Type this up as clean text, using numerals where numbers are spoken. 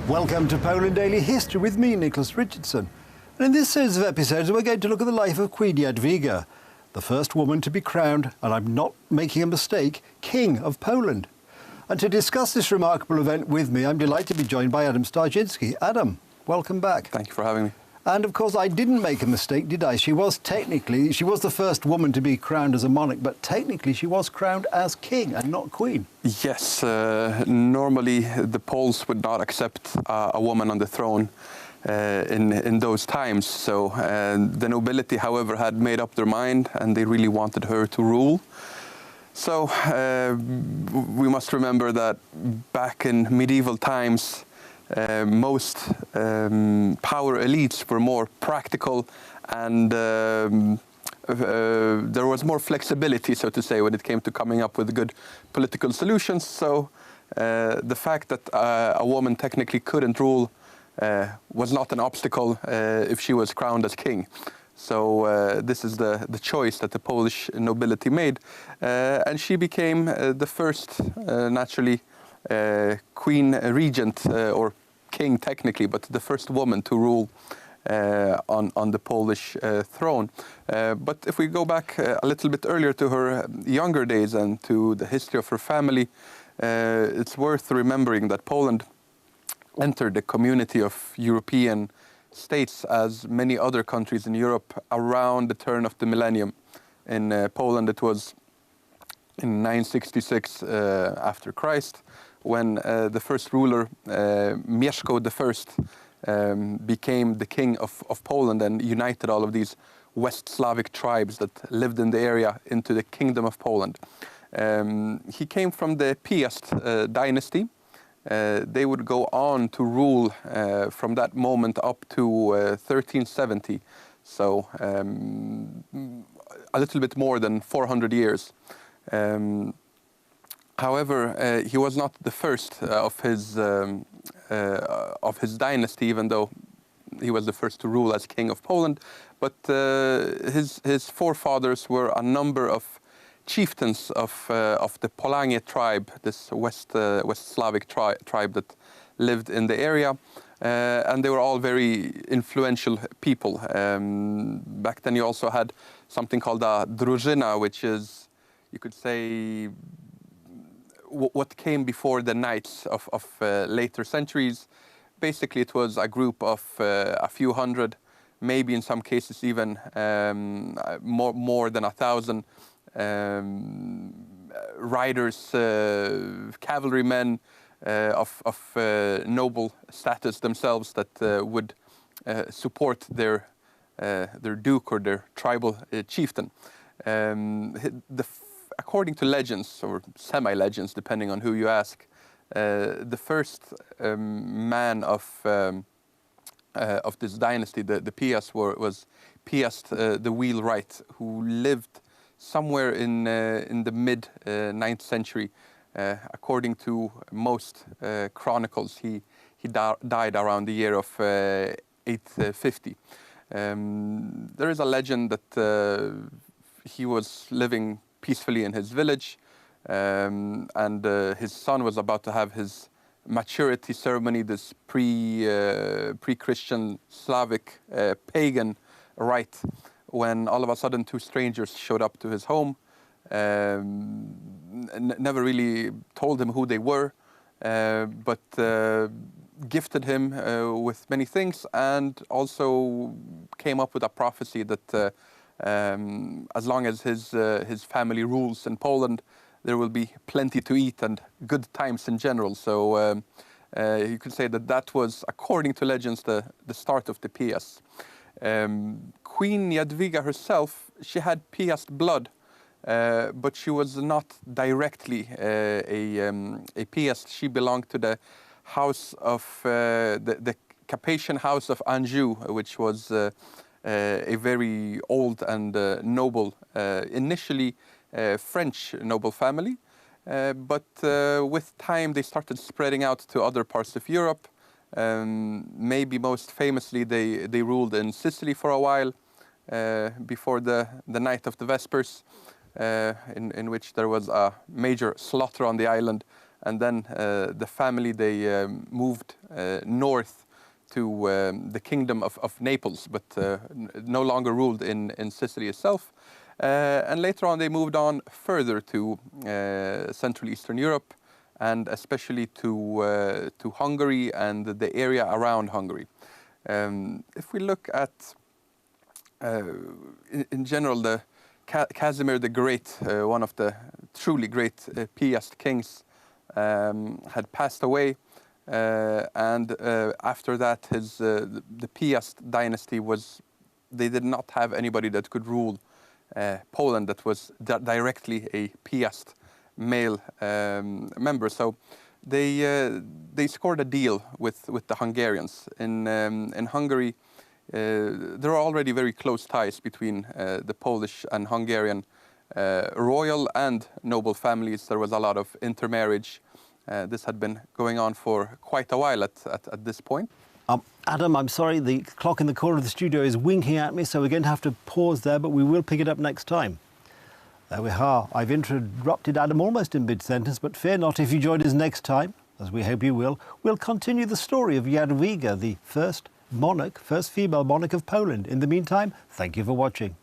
Welcome to Poland Daily History with me, Nicholas Richardson. And in this series of episodes, we're going to look at the life of Queen Jadwiga, the first woman to be crowned, and I'm not making a mistake, King of Poland. And to discuss this remarkable event with me, I'm delighted to be joined by Adam Starzyński. Adam, welcome back. Thank you for having me. And of course, I didn't make a mistake, did I? She was the first woman to be crowned as a monarch, but technically she was crowned as king and not queen. Yes, normally the Poles would not accept a woman on the throne in those times. So the nobility, however, had made up their mind and they really wanted her to rule. So we must remember that back in medieval times, most power elites were more practical and there was more flexibility, so to say, when it came to coming up with good political solutions. So the fact that a woman technically couldn't rule was not an obstacle if she was crowned as king. So this is the choice that the Polish nobility made. And she became the first, naturally, queen regent, or king technically, but the first woman to rule on the Polish throne. But if we go back a little bit earlier to her younger days and to the history of her family, it's worth remembering that Poland entered the community of European states, as many other countries in Europe, around the turn of the millennium. In Poland, it was in 966 after Christ, when the first ruler, Mieszko I, became the king of Poland and united all of these West Slavic tribes that lived in the area into the Kingdom of Poland. He came from the Piast dynasty. They would go on to rule from that moment up to 1370, so a little bit more than 400 years. However, he was not the first of his dynasty, even though he was the first to rule as king of Poland. But his forefathers were a number of chieftains of the Polanie tribe, this West Slavic tribe that lived in the area, and they were all very influential people. Back then, you also had something called a drużyna, which is, you could say, what came before the knights of later centuries. Basically, it was a group of a few hundred, maybe in some cases even more than 1,000 riders, cavalrymen of noble status themselves that would support their duke or their tribal chieftain. According to legends, or semi-legends, depending on who you ask, the first man of this dynasty, the Piast, was Piast the Wheelwright, who lived somewhere in the mid 9th century. According to most chronicles, he died around the year of 850. There is a legend that he was living peacefully in his village, and his son was about to have his maturity ceremony, this pre-Christian Slavic pagan rite, when all of a sudden 2 strangers showed up to his home, never really told him who they were, but gifted him with many things, and also came up with a prophecy that as long as his family rules in Poland, there will be plenty to eat and good times in general. So you could say that was, according to legends, the start of the Piast. Queen Jadwiga herself, she had Piast blood, but she was not directly a Piast. She belonged to the house of the Capetian house of Anjou, which was a very old and noble, initially French noble family, but with time they started spreading out to other parts of Europe. Maybe most famously, they ruled in Sicily for a while, before the night of the Vespers, in which there was a major slaughter on the island, and then the family, they moved north to the kingdom of Naples, but no longer ruled in Sicily itself. And later on, they moved on further to Central Eastern Europe, and especially to Hungary and the area around Hungary. If we look at, in general, the Casimir the Great, one of the truly great Piast kings, had passed away. And after that, the Piast dynasty they did not have anybody that could rule Poland that was directly a Piast male member. So they scored a deal with the Hungarians. In Hungary, there are already very close ties between the Polish and Hungarian royal and noble families. There was a lot of intermarriage. This had been going on for quite a while at this point. Adam, I'm sorry, the clock in the corner of the studio is winking at me, so we're going to have to pause there, but we will pick it up next time. There we are. I've interrupted Adam almost in mid-sentence, but fear not, if you join us next time, as we hope you will, we'll continue the story of Jadwiga, the first female monarch of Poland. In the meantime, thank you for watching.